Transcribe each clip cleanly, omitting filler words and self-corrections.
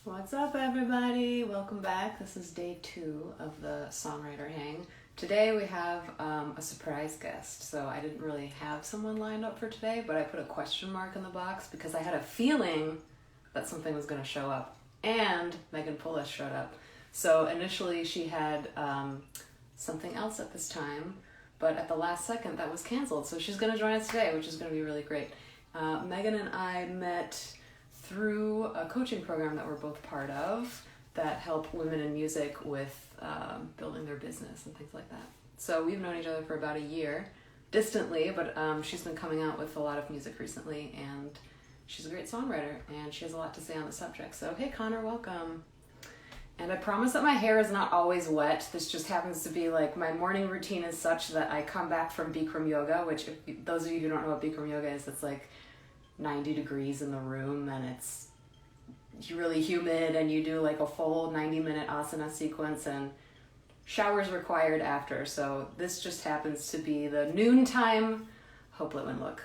What's up, everybody? Welcome back. This is day 2 of the Songwriter Hang. Today we have a surprise guest. So I didn't really have someone lined up for today, but I put a question mark in the box because I had a feeling that something was going to show up. And Meghan Pulles showed up. So initially she had something else at this time, but at the last second that was canceled. So she's going to join us today, which is going to be really great. Meghan and I met through a coaching program that we're both part of that help women in music with building their business and things like that. So we've known each other for about a year, distantly, but she's been coming out with a lot of music recently, and she's a great songwriter, and she has a lot to say on the subject. So, hey, Connor, welcome. And I promise that my hair is not always wet. This just happens to be like my morning routine is such that I come back from Bikram yoga, which if those of you who don't know what Bikram yoga is, it's like 90 degrees in the room and it's really humid and you do like a full 90-minute asana sequence and showers required after. So this just happens to be the noontime Hopelet look.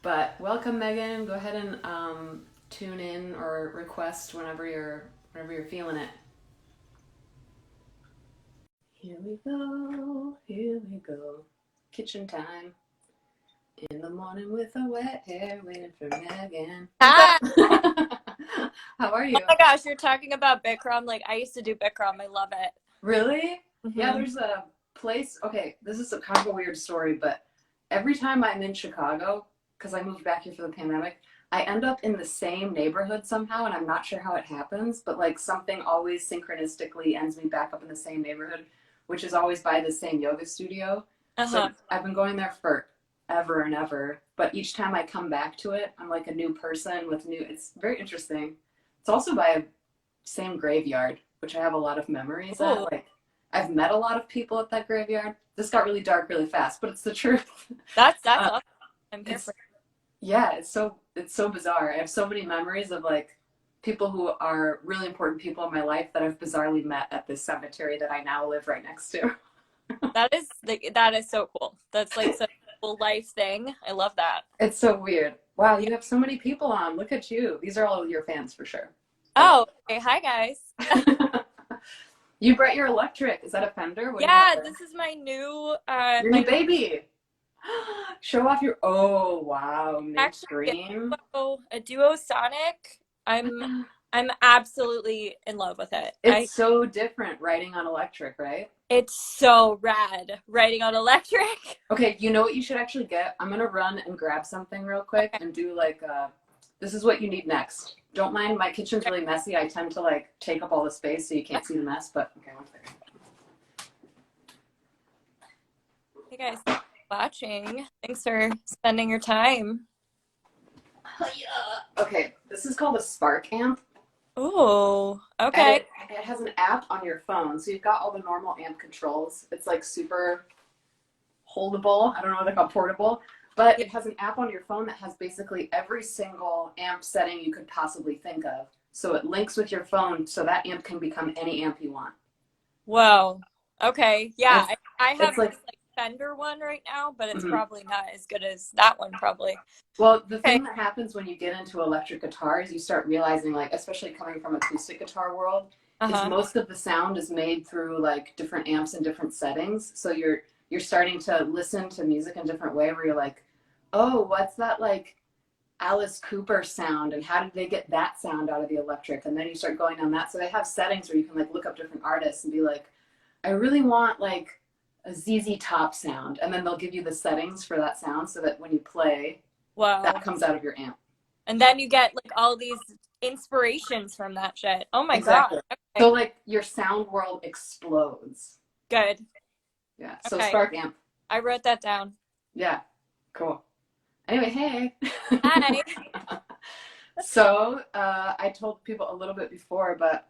But welcome, Meghan. Go ahead and tune in or request whenever you're feeling it. Here we go. Kitchen time. In the morning with a wet hair, waiting for Meghan. Hi. How are you? Oh my gosh, you're talking about Bikram. Like, I used to do Bikram. I love it. Really? Mm-hmm. Yeah, there's a place. Okay, this is kind of a weird story, but every time I'm in Chicago, because I moved back here for the pandemic, I end up in the same neighborhood somehow, and I'm not sure how it happens, but like something always synchronistically ends me back up in the same neighborhood, which is always by the same yoga studio. So I've been going there for ever and ever, but each time I come back to it, I'm like a new person with new, it's very interesting. It's also by a same graveyard, which I have a lot of memories at. Like, I've met a lot of people at that graveyard. This got really dark really fast, but it's the truth. That's awesome. I'm here for yeah, it's so bizarre. I have so many memories of like people who are really important people in my life that I've bizarrely met at this cemetery that I now live right next to. that is so cool. That's like such a cool life thing. I love that. It's so weird. Wow, you have so many people on. Look at you. These are all your fans for sure. Oh, okay. Hi, guys. You brought your electric. Is that a Fender? Yeah, this is my new your new baby. Show off your wow, actually a duo Sonic. I'm absolutely in love with it. It's so different writing on electric, right? It's so rad writing on electric. Okay, you know what you should actually get? I'm gonna run and grab something real quick and do like this is what you need next. Don't mind, my kitchen's really messy. I tend to like take up all the space so you can't see the mess, but okay, one second. Hey guys, thanks for watching. Thanks for spending your time. Okay, this is called a Spark amp. Oh, okay. It has an app on your phone, so you've got all the normal amp controls. It's like super holdable. I don't know what they call portable, but it has an app on your phone that has basically every single amp setting you could possibly think of. So it links with your phone, so that amp can become any amp you want. Whoa. Okay. Yeah, I have like, this Fender one right now, but it's probably not as good as that one probably. Well, the thing that happens when you get into electric guitar is you start realizing, like, especially coming from acoustic guitar world, is most of the sound is made through like different amps and different settings. So you're starting to listen to music in a different way where you're like, oh, what's that like Alice Cooper sound, and how did they get that sound out of the electric? And then you start going on that. So they have settings where you can like look up different artists and be like, I really want like a ZZ Top sound, and then they'll give you the settings for that sound so that when you play, that comes out of your amp. And then you get like all these inspirations from that shit. Oh my god. Okay. So like your sound world explodes. Good. Yeah. So Spark amp. I wrote that down. Yeah. Cool. Anyway, hey. Hi. So I told people a little bit before, but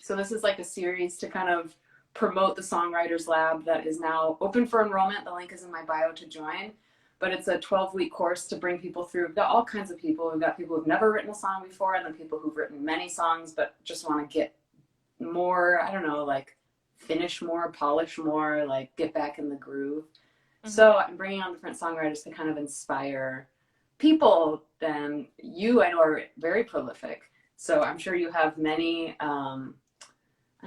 so this is like a series to kind of promote the Songwriters Lab that is now open for enrollment. The link is in my bio to join, but it's a 12-week course to bring people through. We've got all kinds of people. We've got people who've never written a song before, and then people who've written many songs but just want to get more, I don't know, like finish more, polish more, like get back in the groove. So I'm bringing on different songwriters to kind of inspire people. Then you, I know, are very prolific. So I'm sure you have many. I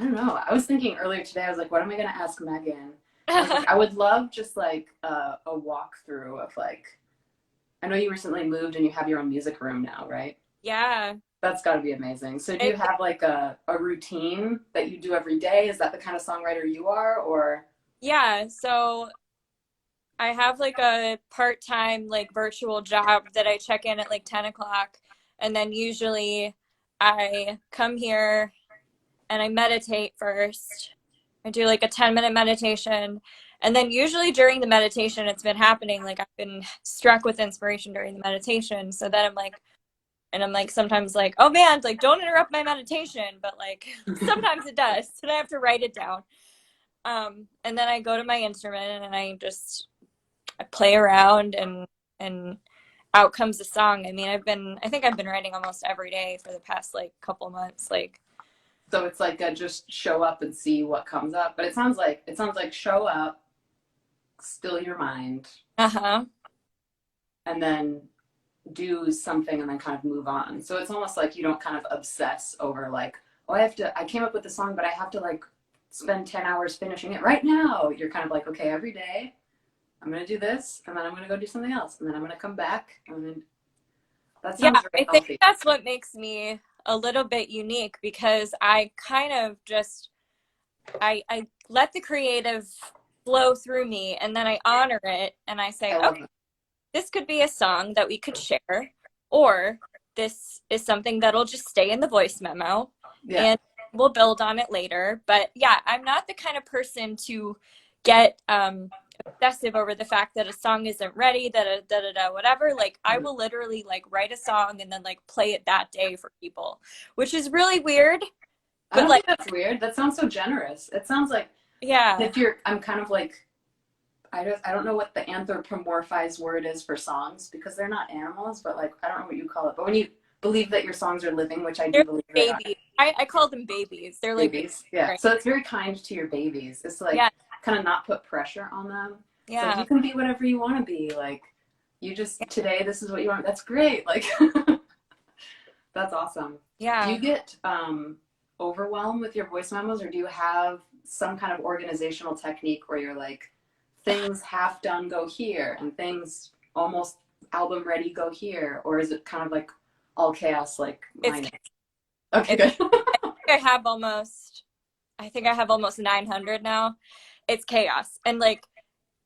don't know. I was thinking earlier today. I was like, what am I going to ask Megan? I was like, I would love just like a walkthrough of like. I know you recently moved and you have your own music room now, right? Yeah. That's got to be amazing. So do you have like a routine that you do every day? Is that the kind of songwriter you are, or? Yeah, so I have like a part-time like virtual job that I check in at like 10 o'clock, and then usually I come here and I meditate first. I do like a 10-minute meditation. And then usually during the meditation, it's been happening. Like I've been struck with inspiration during the meditation. So then I'm like sometimes like, oh man, like don't interrupt my meditation. But like sometimes it does. And I have to write it down. And then I go to my instrument and I play around and out comes a song. I mean, I think I've been writing almost every day for the past like couple months. Like, So it's like a just show up and see what comes up. But it sounds like show up, still your mind, uh-huh. and then do something and then kind of move on. So it's almost like you don't kind of obsess over like, oh, I came up with the song, but I have to like spend 10 hours finishing it right now. You're kind of like, okay, every day I'm going to do this and then I'm going to go do something else. And then I'm going to come back. And then that Yeah, sounds very I think healthy. that's what makes me a little bit unique because I kind of just I let the creative flow through me and then I honor it and I say, I okay, love it. this could be a song that we could share, or this is something that'll just stay in the voice memo Yeah. and we'll build on it later. But yeah, I'm not the kind of person to get obsessive over the fact that a song isn't ready, whatever. Like I will literally like write a song and then like play it that day for people, which is really weird. I But don't like, think that's weird. That sounds so generous. It sounds like yeah, if I'm kind of like, I don't know what the anthropomorphized word is for songs because they're not animals, but like, I don't know what you call it. But when you believe that your songs are living, which I do they're believe they are, babies. I call them babies. They're like babies. babies. Yeah. Right. So it's very kind to your babies. It's like Yeah, kind of not put pressure on them. It's like yeah, you can be whatever you want to be. Like you just today this is what you want. That's great. Like that's awesome. Do yeah. you get overwhelmed with your voice memos or do you have some kind of organizational technique where you're like things half done go here and things almost album ready go here, or is it kind of like all chaos like It's mine? Okay, it's. good. I think I have almost 900 now. It's chaos, and like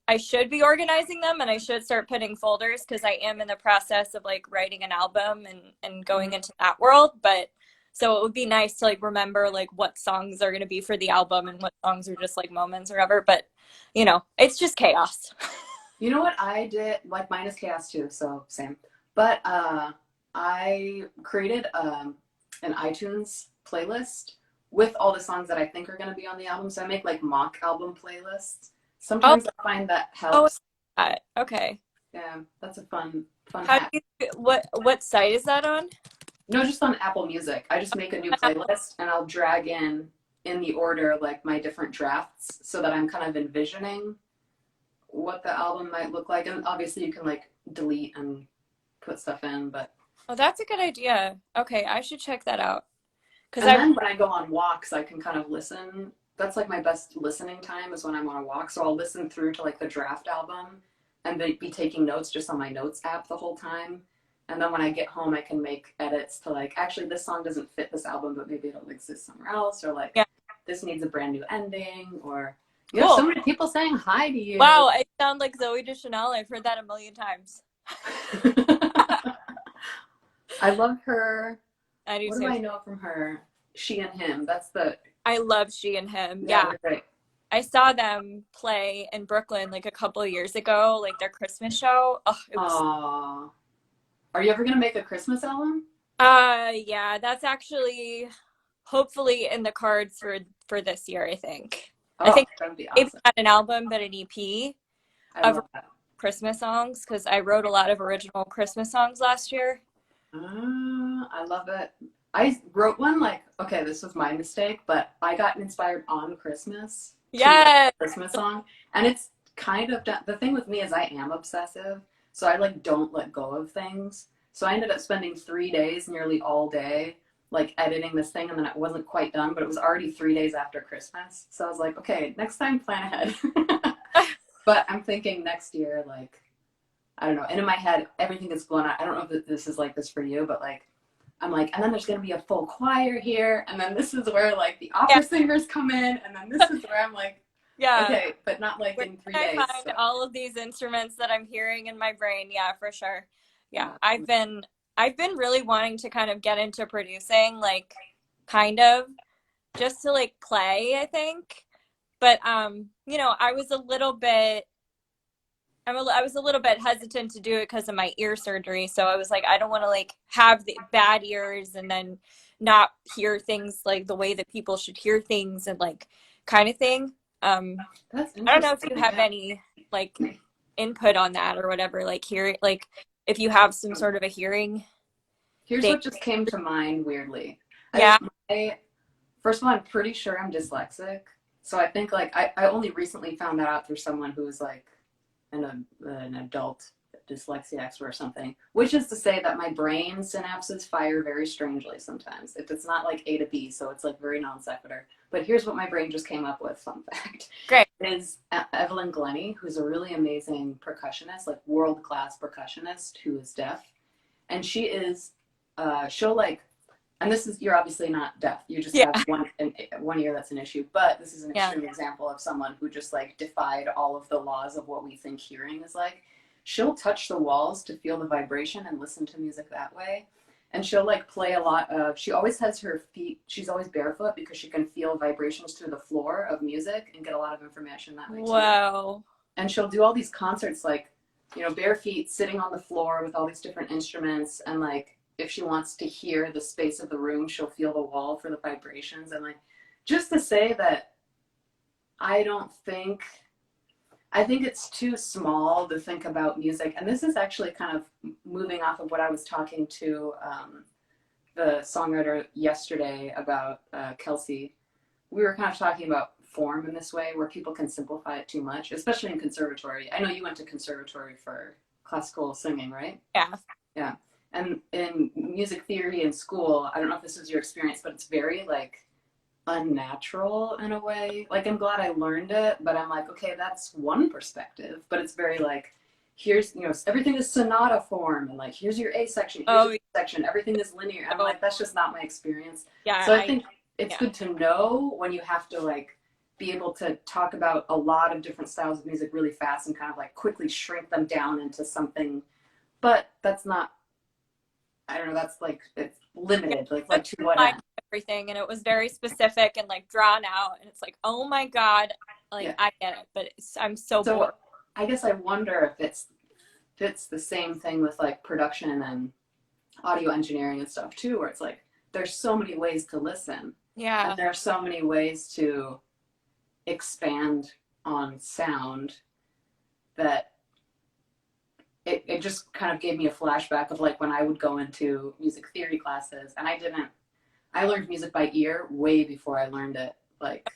I should be organizing them, and I should start putting folders because I am in the process of like writing an album and going into that world. But so it would be nice to like remember like what songs are going to be for the album and what songs are just like moments or whatever. But it's just chaos. You know what I did? Like mine is chaos too, so same. But I created an iTunes playlist with all the songs that I think are going to be on the album. So I make like mock album playlists. Oh, Sometimes I find that oh, helps. okay. Yeah, that's a fun How do hack. you what site is that on? No, just on Apple Music. I just make a new playlist and I'll drag in the order like my different drafts so that I'm kind of envisioning what the album might look like. And obviously you can like delete and put stuff in, but Oh, that's a good idea. Okay, I should check that out. Because and I then when I go on walks, I can kind of listen. That's like my best listening time is when I'm on a walk. So I'll listen through to like the draft album and be taking notes just on my notes app the whole time. And then when I get home, I can make edits to like, actually, this song doesn't fit this album, but maybe it'll exist somewhere else. Or like, yeah, this needs a brand new ending. Or you have cool. so many people saying hi to you. Wow, I sound like Zoe Deschanel. I've heard that a million times. I love her. I do What do too. I know from her? She and him. That's the, I love She and Him. yeah, Yeah. they're great. I saw them play in Brooklyn like a couple of years ago, like their Christmas show. Oh, it was Aww. Are you ever gonna make a Christmas album? yeah, that's actually hopefully in the cards for this year, I think. I Oh, think that'd be maybe awesome. not an album, but an EP I of love that. Christmas songs because I wrote a lot of original Christmas songs last year. I love it. I wrote one like, okay, this was my mistake, but I got inspired on Christmas to write Yes. a Christmas song. And it's kind of the thing with me is I am obsessive. So I like don't let go of things. So I ended up spending 3 days nearly all day like editing this thing, and then it wasn't quite done, but it was already 3 days after Christmas. So I was like, okay, next time plan ahead. But I'm thinking next year, like, I don't know. And in my head, everything gets blown out. I don't know if this is like this for you, but like, I'm like, and then there's going to be a full choir here. And then this is where like the Yeah. opera singers come in. And then this is where I'm like, Yeah. okay, but not like Where in 3 can I days. find So. all of these instruments that I'm hearing in my brain? Yeah, for sure. Yeah, Yeah. I've been really wanting to kind of get into producing, like kind of just to like play, I think. But you know, I was a little bit hesitant to do it because of my ear surgery. So I was like, I don't want to like have the bad ears and then not hear things like the way that people should hear things and like kind of thing. That's I don't know if interesting. you have Yeah. any like input on that or whatever, like hearing, like if you have some sort of a hearing Here's thing. what just came to mind weirdly. Yeah. First of all, I'm pretty sure I'm dyslexic. So I think like I only recently found that out through someone who was like an adult dyslexia expert or something, which is to say that my brain synapses fire very strangely sometimes. If it's not like A to B, so it's like very non sequitur. But here's what my brain just came up with, fun fact, Great. is Evelyn Glennie, who's a really amazing percussionist, like world-class percussionist who is deaf. And she is, she'll like, and this is, you're obviously not deaf. You just Yeah. have one ear that's an issue. But this is an Yeah. extreme example of someone who just like defied all of the laws of what we think hearing is like. She'll touch the walls to feel the vibration and listen to music that way. And she'll like play a lot of, she always has her feet, she's always barefoot because she can feel vibrations through the floor of music and get a lot of information that way too. Wow. And she'll do all these concerts like, you know, bare feet sitting on the floor with all these different instruments, and like if she wants to hear the space of the room, she'll feel the wall for the vibrations. And like, just to say that I don't think, I think it's too small to think about music. And this is actually kind of moving off of what I was talking to the songwriter yesterday about, Kelsey. We were kind of talking about form in this way where people can simplify it too much, especially in conservatory. I know you went to conservatory for classical singing, right? Yeah. Yeah. And in music theory in school, I don't know if this was your experience, but it's very like unnatural in a way. Like I'm glad I learned it, but I'm like, okay, that's one perspective, but it's very like, here's, you know, everything is sonata form, and like here's your A section, here's your B section, everything is linear. I'm like, that's just not my experience. Yeah. So I think it's good to know when you have to like be able to talk about a lot of different styles of music really fast and kind of like quickly shrink them down into something, but that's not, I don't know, that's like, it's limited, like to what end? Everything, and it was very specific and like drawn out, and it's like, oh my God, like yeah. I get it, but I'm so bored. I guess I wonder if it's the same thing with like production and audio engineering and stuff too, where it's like there's so many ways to listen. Yeah. And there are so many ways to expand on sound that it just kind of gave me a flashback of like when I would go into music theory classes, and I learned music by ear way before I learned it like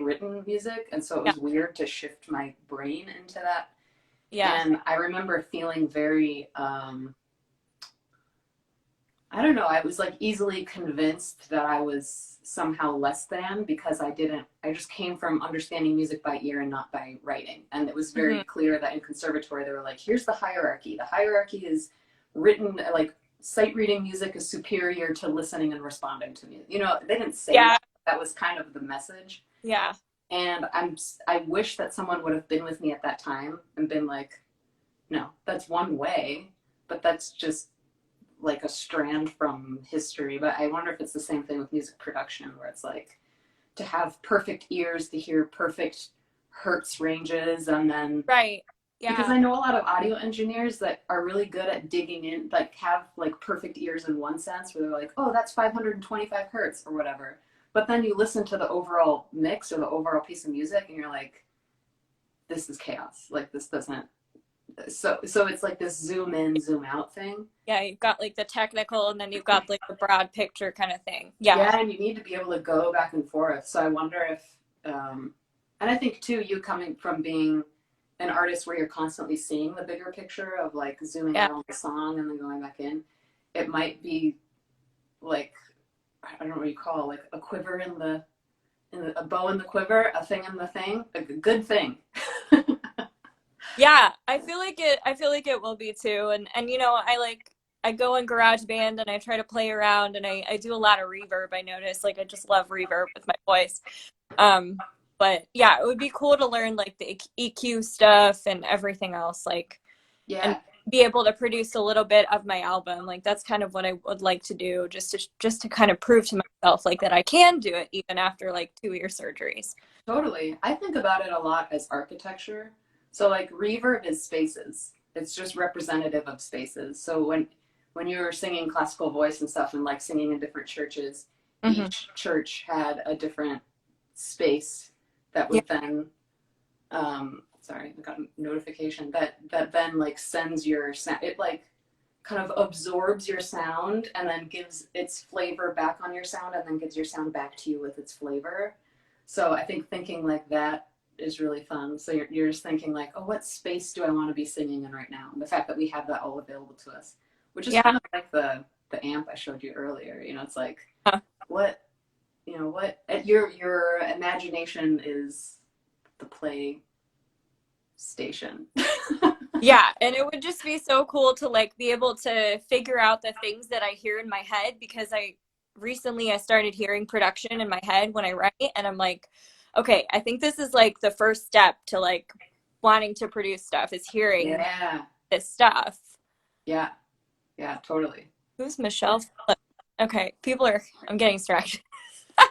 written music, and so it was weird to shift my brain into that. Yeah. And I remember feeling very I don't know, I was like easily convinced that I was somehow less than because I just came from understanding music by ear and not by writing. And it was very clear that in conservatory, they were like, here's the hierarchy. The hierarchy is written, like sight reading music is superior to listening and responding to music. You know, they didn't say that. That was kind of the message. Yeah. And I wish that someone would have been with me at that time and been like, no, that's one way, but that's just like a strand from history. But I wonder if it's the same thing with music production, where it's like to have perfect ears to hear perfect hertz ranges, and then because I know a lot of audio engineers that are really good at digging in, like have like perfect ears in one sense where they're like, oh, that's 525 hertz or whatever, but then you listen to the overall mix or the overall piece of music and you're like, this is chaos, like this doesn't. So it's like this zoom in, zoom out thing. Yeah, you've got like the technical, and then you've got like the broad picture kind of thing. Yeah, and you need to be able to go back and forth. So I wonder if, and I think too, you coming from being an artist where you're constantly seeing the bigger picture of like zooming out on the song and then going back in, it might be like I don't know what you call, like a quiver a bow in the quiver, a thing in the thing, a good thing. Yeah, I feel like it will be too. And you know, I go in GarageBand and I try to play around and I do a lot of reverb, I notice. Like I just love reverb with my voice. Um, but yeah, it would be cool to learn like the EQ stuff and everything else, like, and Yeah, be able to produce a little bit of my album. Like that's kind of what I would like to do, just to kind of prove to myself like that I can do it even after like 2 ear surgeries. totally. I think about it a lot as architecture. So like reverb is spaces. It's just representative of spaces. So when you were singing classical voice and stuff and like singing in different churches, Hmm. each church had a different space that Yeah, would then sorry, I got a notification that then like sends your sound. It like kind of absorbs your sound and then gives its flavor back on your sound and then gives your sound back to you with its flavor. So I think thinking like that is really fun. So you're just thinking like, oh, what space do I want to be singing in right now? And the fact that we have that all available to us, which is yeah. kind of like the amp I showed you earlier. You know, it's like what what your imagination is the play station. Yeah, and it would just be so cool to like be able to figure out the things that I hear in my head because I started hearing production in my head when I write and I'm like, okay, I think this is like the first step to like wanting to produce stuff is hearing Yeah, this stuff. yeah, yeah, totally. Who's Michelle Phillips? Okay, I'm getting distracted. I got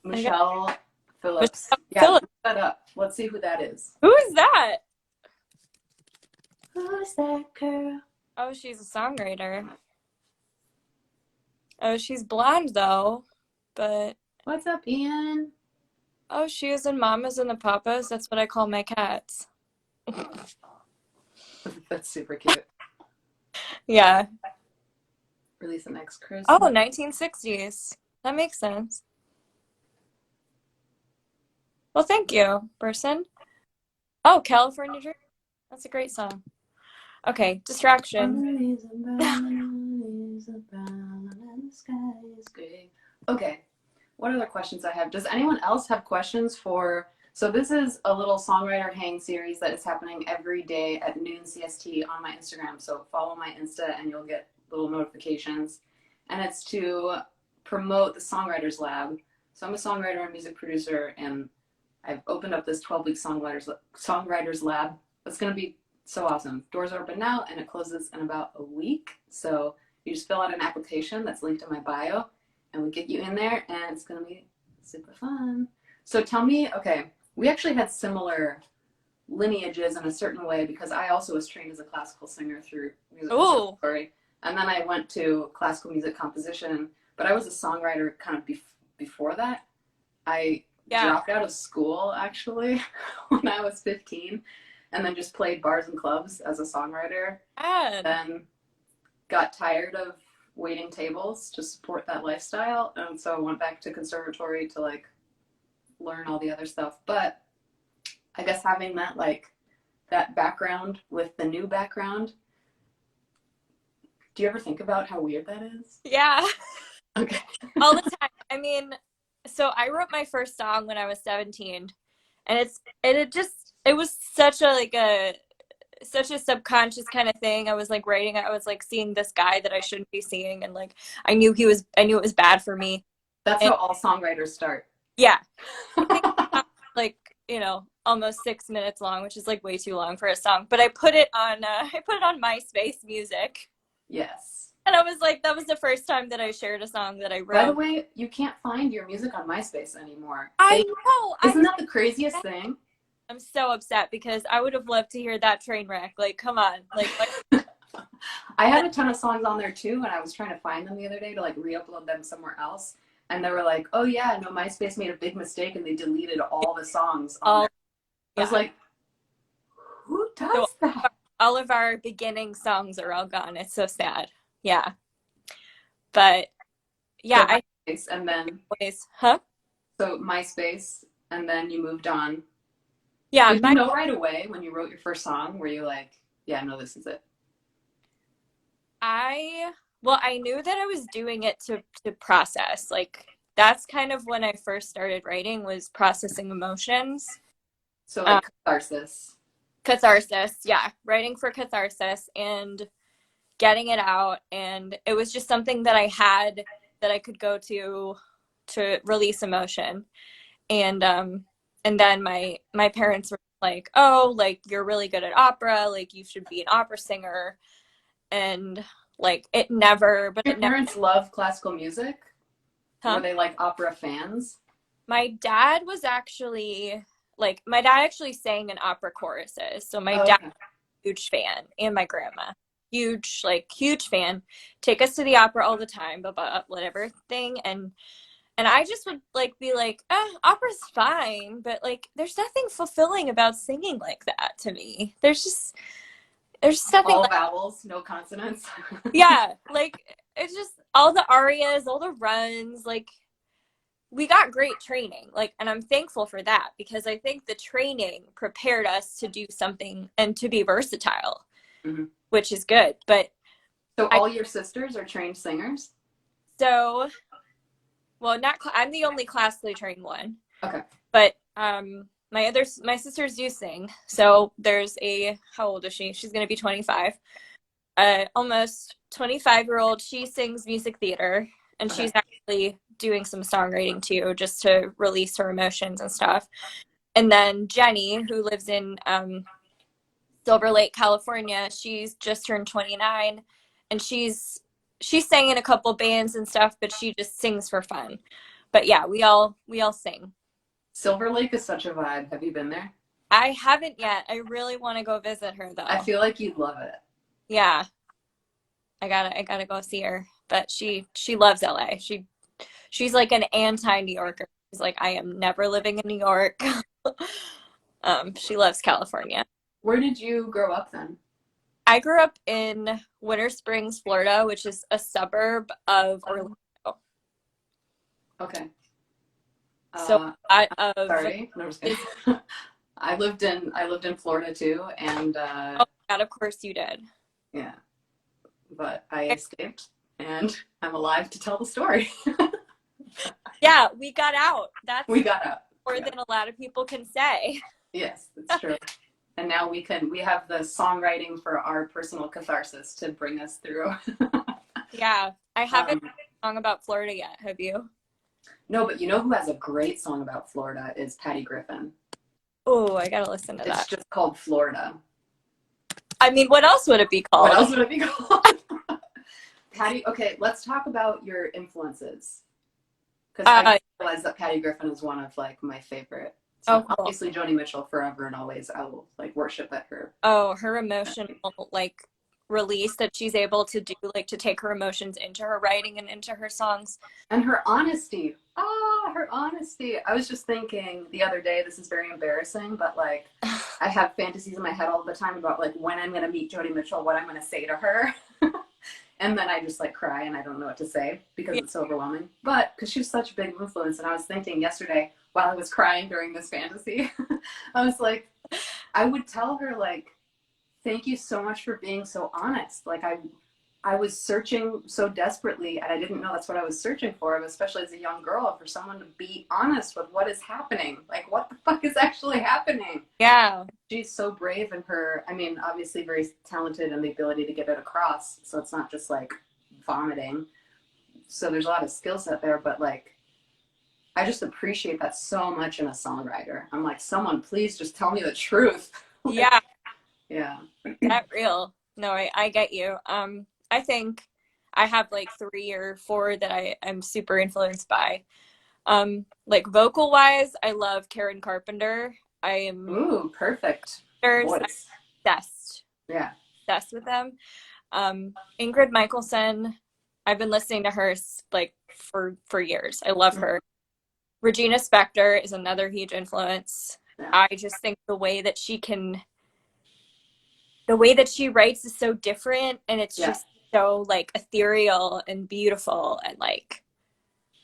Michelle Phillips. Michelle Yeah, Phillips. look that up. Let's see who that is. Who is that? Who's that girl? Oh, she's a songwriter. Oh, she's blonde though, but What's up, Ian? oh, she is in Mamas and the Papas. That's what I call my cats. That's super cute. Yeah. Release the next Oh, Christmas. 1960s. That makes sense. Well, thank you, person. Oh, California Dream. That's a great song. Okay, distraction. Okay, what other questions I have? Does anyone else have questions for? So this is a little songwriter hang series that is happening every day at noon CST on my Instagram. So follow my Insta and you'll get little notifications. And it's to promote the Songwriters Lab. So I'm a songwriter and music producer, and I've opened up this 12-week songwriters lab. It's going to be so awesome. Doors are open now and it closes in about a week. So you just fill out an application that's linked in my bio and we get you in there and it's going to be super fun. So tell me, okay, we actually had similar lineages in a certain way because I also was trained as a classical singer through music Oh, conservatory. And then I went to classical music composition, but I was a songwriter kind of before that. I yeah. dropped out of school actually when I was 15 and then just played bars and clubs as a songwriter. Bad. Then got tired of waiting tables to support that lifestyle. And so I went back to conservatory to like learn all the other stuff. But I guess having that like that background with the new background, do you ever think about how weird that is? Yeah. Okay. All the time. I mean, so I wrote my first song when I was 17 and it was such a subconscious kind of thing. I was like writing, I was like seeing this guy that I shouldn't be seeing and like I knew it was bad for me. That's And how all songwriters start. yeah, I think like, you know, almost 6 minutes long, which is like way too long for a song. But I put it on MySpace Music. Yes. And I was like, that was the first time that I shared a song that I By the wrote. way, you can't find your music on MySpace anymore. I know. Isn't that the craziest thing? I'm so upset because I would have loved to hear that train wreck. Like, come on. Like I had a ton of songs on there too, and I was trying to find them the other day to like re-upload them somewhere else. And they were like, "Oh yeah, no, MySpace made a big mistake and they deleted all the songs on all there." I yeah. was like, "Who So does that?" all of our beginning songs are all gone. It's so sad. Yeah. But So yeah, I MySpace, and then always, huh? so MySpace, and then you moved on. Yeah, Did you know right away when you wrote your first song? Were you like, "Yeah, no, this is it"? I Well, I knew that I was doing it to process. Like that's kind of when I first started writing was processing emotions. So Um, like catharsis. Catharsis, yeah, writing for catharsis and getting it out. And it was just something that I had that I could go to release emotion. And then my parents were like, "Oh, like you're really good at opera, like you should be an opera singer." And like Your it never, parents love classical music? Were huh? they like opera fans? My dad was actually like my dad actually sang in opera choruses. So my Oh, dad's okay. a huge fan and my grandma. Huge, like huge fan. Take us to the opera all the time, blah, whatever thing. And I just would like be like, opera's fine, but like there's nothing fulfilling about singing like that to me. There's nothing All like, vowels, no consonants. yeah, like it's just all the arias, all the runs, like we got great training, like, and I'm thankful for that because I think the training prepared us to do something and to be versatile, Hmm. which is good. But So I all your sisters are trained singers? so well, not I'm the only classically trained one, Okay. but my sisters do sing. So there's a how old is she? She's gonna be 25. Almost 25-year-old. She sings music theater, and Okay. she's actually doing some songwriting too, just to release her emotions and stuff. And then Jenny, who lives in Silver Lake, California, she's just turned 29, and she's sang in a couple bands and stuff, but she just sings for fun. But yeah, we all sing. Silver Lake is such a vibe. Have you been there? I haven't yet. I really want to go visit her I though. feel like you'd love it. Yeah, I gotta go see her. But she loves LA. She's like an anti-New Yorker. She's like, I am never living in New York. She loves California. Where did you grow up then? I grew up in Winter Springs, Florida, which is a suburb of Orlando. Okay. So Uh, a lot of Sorry. No, I'm just Disney. kidding. I lived in Florida too, and Oh my God, of course you did. yeah, but I escaped, and I'm alive to tell the story. Yeah, we got out. That's We got out. more Yeah. than a lot of people can say. Yes, that's true. And now we have the songwriting for our personal catharsis to bring us through. Yeah, I haven't um, heard a song about Florida yet. Have you? no, but you know who has a great song about Florida is Patty Griffin. Oh, I gotta listen to It's that. just called Florida. I mean, what else would it be What called? else would it be called? Patty, okay, let's talk about your influences. Because I Uh, realize that Patty Griffin is one of like my favorite. oh, So cool. obviously Joni Mitchell forever and always. I will like worship at her. Oh, her emotional like release that she's able to do, like to take her emotions into her writing and into her songs. And her honesty. Ah, her honesty. I was just thinking the other day, this is very embarrassing, but like I have fantasies in my head all the time about like when I'm gonna meet Joni Mitchell, what I'm gonna say to her. And then I just like cry and I don't know what to say because Yeah, it's so overwhelming. But because she's such a big influence, and I was thinking yesterday while I was crying during this fantasy, I was like, I would tell her like, thank you so much for being so honest. Like I was searching so desperately, and I didn't know that's what I was searching for, especially as a young girl, for someone to be honest with what is happening. Like, what the fuck is actually happening? yeah, She's so brave in her, I mean, obviously very talented and the ability to get it across. So it's not just like vomiting. So there's a lot of skill set there, but like, I just appreciate that so much in a songwriter. I'm like, someone please just tell me the truth. Like, yeah, yeah. that real. No, I get you. I think I have like three or four that I'm super influenced by. Like vocal wise, I love Karen Carpenter. I am Ooh, perfect I'm voice. obsessed, Yeah. obsessed with them. Ingrid Michaelson, I've been listening to her like for years. I love her. Regina Spektor is another huge influence. Yeah. I just think the way that she writes is so different, and it's Yeah. just so like ethereal and beautiful and like,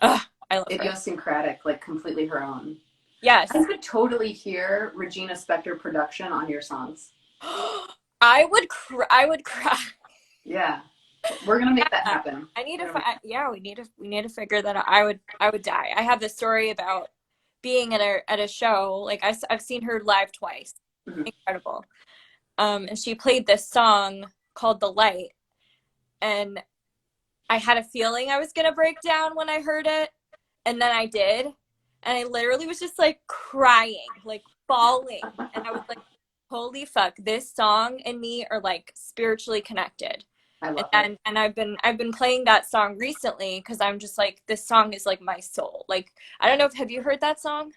ugh, I love her. Idiosyncratic, like completely her own. Yes. I could totally hear Regina Spektor production on your songs. I would cry. Yeah. We're gonna make that Yeah, happen. I need to yeah, we need to figure that out. I would die. I have this story about being at a show. Like I've seen her live twice. Mhm. Incredible. And she played this song called The Light, and I had a feeling I was gonna break down when I heard it, and then I did, and I literally was just like crying, like bawling, and I was like, "Holy fuck, this song and me are like spiritually connected." I And love it. I've been playing that song recently because I'm just like, this song is like my soul. Like, I don't know if have you heard that song?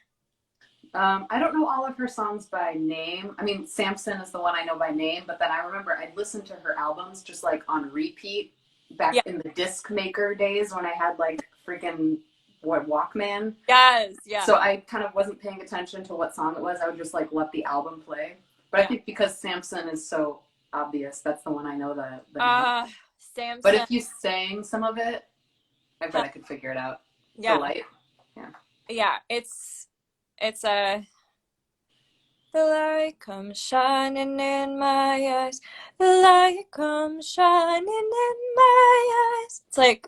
I don't know all of her songs by name. I mean, Samson is the one I know by name, but then I remember I'd listen to her albums just like on repeat back Yeah. in the disc maker days when I had like freaking Walkman. Yes. Yeah. So I kind of wasn't paying attention to what song it was. I would just like let the album play. But I Yeah. think because Samson is so obvious, that's the one I know the name. But Samson. if you sang some of it, I bet Huh. I could figure it out. The Yeah. light. Yeah. Yeah. It's a the light comes shining in my eyes. The light comes shining in my eyes.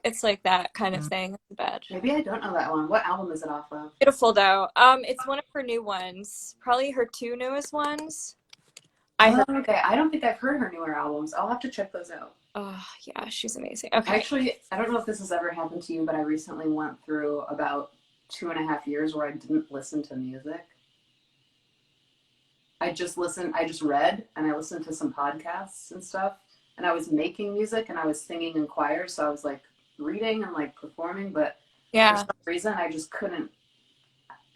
It's like that kind of thing. It's bad. Maybe I don't know that one. What album is it off of? Beautiful though. It's one of her new ones. Probably her two newest ones. I Oh, heard. okay. I don't think I've heard her newer albums. I'll have to check those out. Oh yeah, she's amazing. Okay. Actually, I don't know if this has ever happened to you, but I recently went through about 2.5 years where I didn't listen to music. I just read and I listened to some podcasts and stuff. And I was making music and I was singing in choirs. So I was like reading and like performing, but for Yeah. some reason I just couldn't,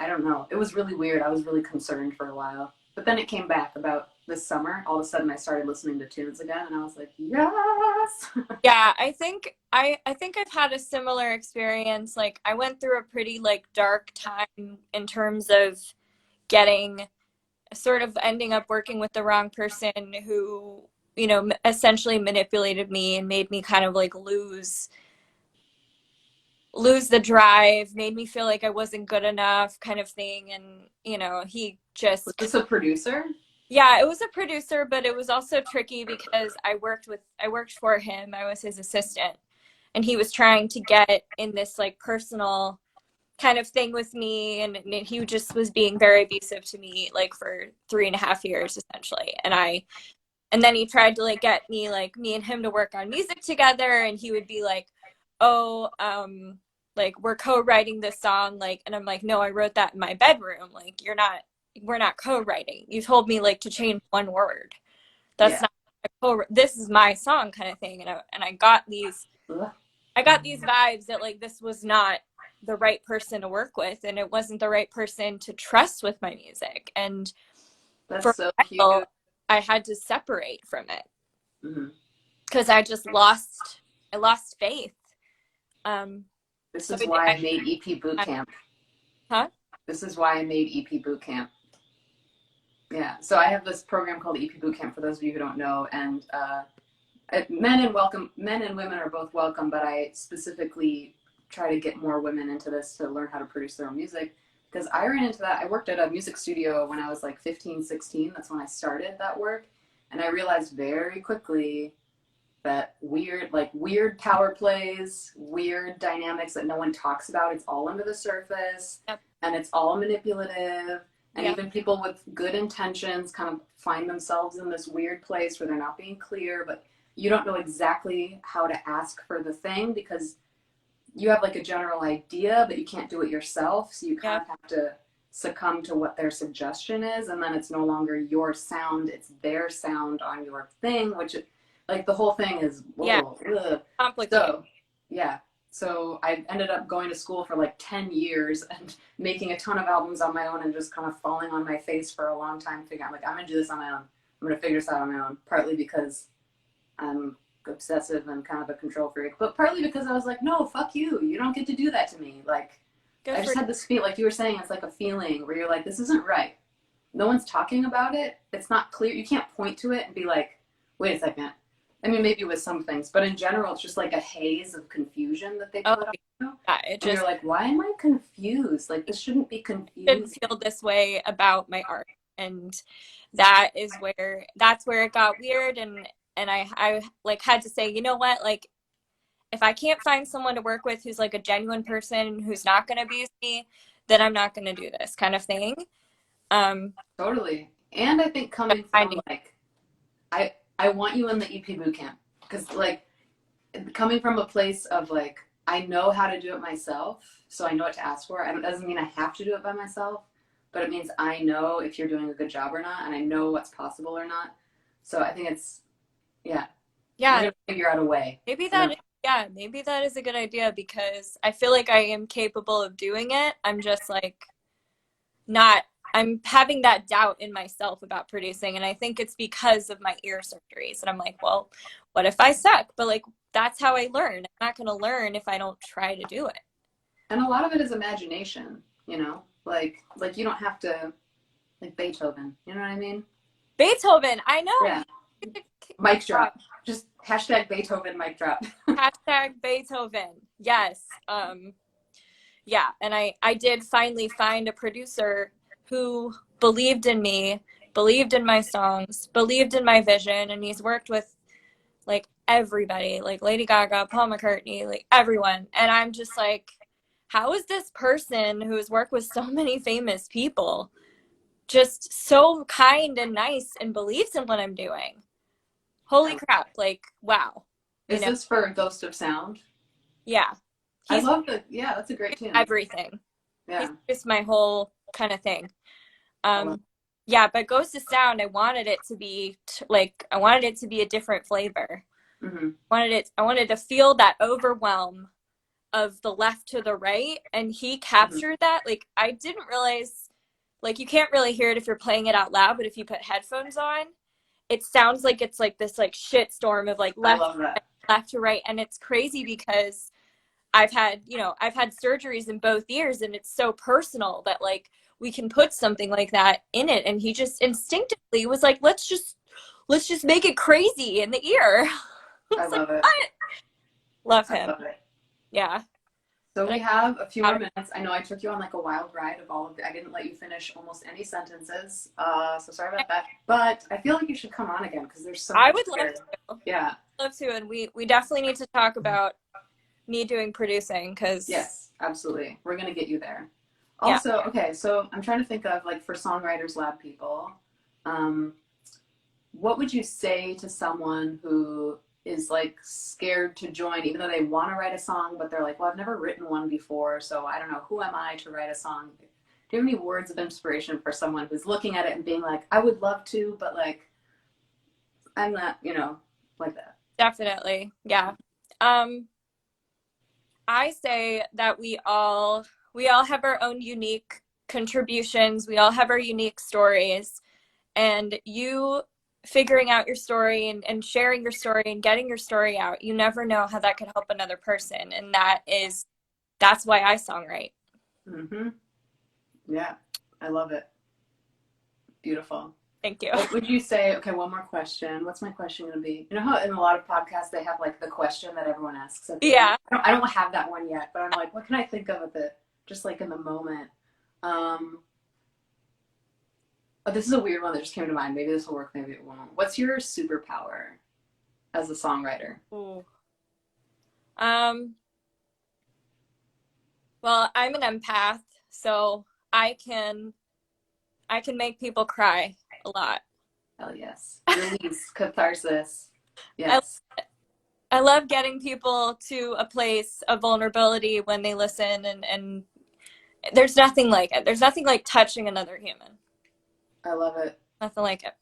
I don't know. It was really weird. I was really concerned for a while. But then it came back about this summer. All of a sudden I started listening to tunes again and I was like, yes. Yeah, I think I've had a similar experience. Like I went through a pretty like dark time in terms of getting sort of ending up working with the wrong person who, essentially manipulated me and made me kind of like lose the drive, made me feel like I wasn't good enough kind of thing. And, he Was just, this a producer? yeah, it was a producer, but it was also tricky because I worked for him. I was his assistant, and he was trying to get in this like personal kind of thing with me, and he just was being very abusive to me like for 3.5 years essentially. And then he tried to like get me, like me and him, to work on music together, and he would be like, "Oh, like we're co-writing this song," like, and I'm like, "No, I wrote that in my bedroom. Like we're not co-writing. You told me like to change one word. That's Yeah. not this is my song," kind of thing. And Ugh, I got these vibes that like this was not the right person to work with, and it wasn't the right person to trust with my music. And that's for so a cute. while, I had to separate from it Hmm. because I lost faith. This So is why I made EP Boot Camp. huh? This is why I made EP Boot Camp. Yeah. So I have this program called EP Boot Camp for those of you who don't know, and men and women are both welcome, but I specifically try to get more women into this to learn how to produce their own music because I ran into that. I worked at a music studio when I was like 15, 16. That's when I started that work, and I realized very quickly that weird power plays, weird dynamics that no one talks about. It's all under the surface, Yep. and it's all manipulative. And Yep. even people with good intentions kind of find themselves in this weird place where they're not being clear, but you don't know exactly how to ask for the thing because you have like a general idea, but you can't do it yourself. So you kind Yep. of have to succumb to what their suggestion is, and then it's no longer your sound; it's their sound on your thing, which like the whole thing is Yeah. ugh. Complicated. So yeah. So I ended up going to school for like 10 years and making a ton of albums on my own and just kind of falling on my face for a long time, figuring out like I'm gonna do this on my own. I'm gonna figure this out on my own. Partly because I'm obsessive and kind of a control freak, but partly because I was like, no, fuck you. You don't get to do that to me. Like I just had this feel, like you were saying, it's like a feeling where you're like, this isn't right. No one's talking about it. It's not clear. You can't point to it and be like, wait a second. I mean, maybe with some things, but in general, it's just like a haze of confusion that they Oh, put on you. yeah, it And just you're like, why am I confused? Like, this shouldn't be didn't confused. feel this way about my art. And that's where it got weird. And I like had to say, you know what, like if I can't find someone to work with who's like a genuine person who's not going to abuse me, then I'm not going to do this kind of thing. Totally. And I think coming from Finding, like, I want you in the EP boot camp because like coming from a place of like I know how to do it myself, so I know what to ask for. And it doesn't mean I have to do it by myself, but it means I know if you're doing a good job or not, and I know what's possible or not. So I think it's we're yeah, gonna figure out a way. maybe You know? maybe that is a good idea because I feel like I am capable of doing it. I'm just like not, I'm having that doubt in myself about producing. And I think it's because of my ear surgeries. And I'm like, well, what if I suck? But like, that's how I learn. I'm not going to learn if I don't try to do it. And a lot of it is imagination, you know? Like you don't have to like Beethoven, you know what I mean? Beethoven, I know. Yeah. Mic drop. Just hashtag Beethoven mic drop. Hashtag Beethoven. Yes. Yeah. And I did finally find a producer who believed in me, believed in my songs, believed in my vision. And he's worked with like everybody, like Lady Gaga, Paul McCartney, like everyone. And I'm just like, how is this person who has worked with so many famous people just so kind and nice and believes in what I'm doing? Holy crap. Like, wow. Is this for Ghost of Sound? Yeah. I love it. Yeah, that's a great tune. Everything. Yeah. He's just my whole kind of thing. Yeah, but Ghost of Sound, I wanted it to be I wanted it to be a different flavor. Mm-hmm. I wanted to feel that overwhelm of the left to the right, and he captured that. Like, I didn't realize, like, you can't really hear it if you're playing it out loud, but if you put headphones on, it sounds like it's like this like shit storm of like left to right, and it's crazy because I've had surgeries in both ears, and it's so personal that like we can put something like that in it. And he just instinctively was like, let's just make it crazy in the ear. I love it. What? Love him. I love it. Yeah. So we have a few more minutes. I know I took you on like a wild ride of all of I didn't let you finish almost any sentences. So sorry about that. But I feel like you should come on again because there's so much. I would love to. Yeah. Love to. And we definitely need to talk about me doing producing because yes, absolutely. We're going to get you there. Also, okay, so I'm trying to think of like for Songwriters Lab people, what would you say to someone who is like scared to join, even though they want to write a song, but they're like, well, I've never written one before, so I don't know, who am I to write a song? Do you have any words of inspiration for someone who's looking at it and being like, I would love to, but like, I'm not, like that? Definitely. Yeah. I say that we all have our own unique contributions. We all have our unique stories, and you figuring out your story and sharing your story and getting your story out, you never know how that could help another person. And that's why I songwrite. Mm-hmm. Yeah, I love it. Beautiful. Thank you. What would you say? Okay, one more question. What's my question going to be? You know how in a lot of podcasts they have like the question that everyone asks? Yeah. I don't have that one yet, but I'm like, what can I think of with it? Just like in the moment. Oh, this is a weird one that just came to mind. Maybe this will work, maybe it won't. What's your superpower as a songwriter? Ooh. Well, I'm an empath, so I can make people cry a lot. Hell yes. Release, catharsis. Yes. I love getting people to a place of vulnerability when they listen, and there's nothing like it. There's nothing like touching another human. I love it. Nothing like it.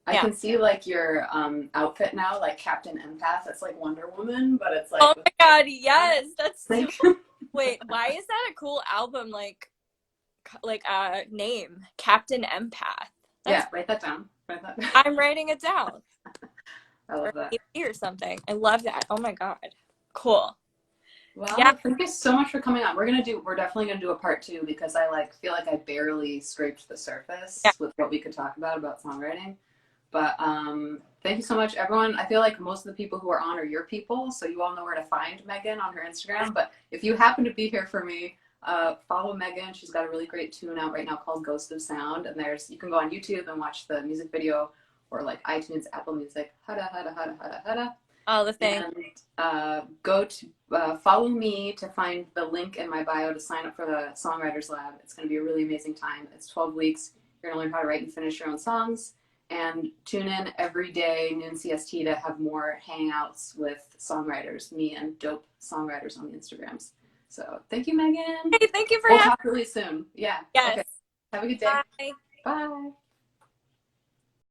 I can see like your outfit now, like Captain Empath. It's like Wonder Woman, but it's like. Oh my god, yes, that's like. Wait, why is that a cool album name? Captain Empath. Yeah, write that down. I'm writing it down. I love that. Or something. I love that. Oh my god, cool. Well, yeah. Thank you so much for coming on. We're definitely gonna do a part 2 because I feel like I barely scraped the surface with what we could talk about songwriting. But thank you so much, everyone. I feel like most of the people who are on are your people, so you all know where to find Meghan on her Instagram. But if you happen to be here for me, follow Meghan. She's got a really great tune out right now called Ghost of Sound, and you can go on YouTube and watch the music video, or like iTunes, Apple Music, hada hada hada hada hada. all the things. And go to follow me to find the link in my bio to sign up for the Songwriters Lab. It's going to be a really amazing time. It's 12 weeks. You're going to learn how to write and finish your own songs. And tune in every day, noon CST, to have more hangouts with songwriters, me and dope songwriters on the Instagrams. So thank you, Megan. Hey, thank you for We'll having talk really soon. Yeah. me. Okay. Yes. Have a good day. Bye. Bye.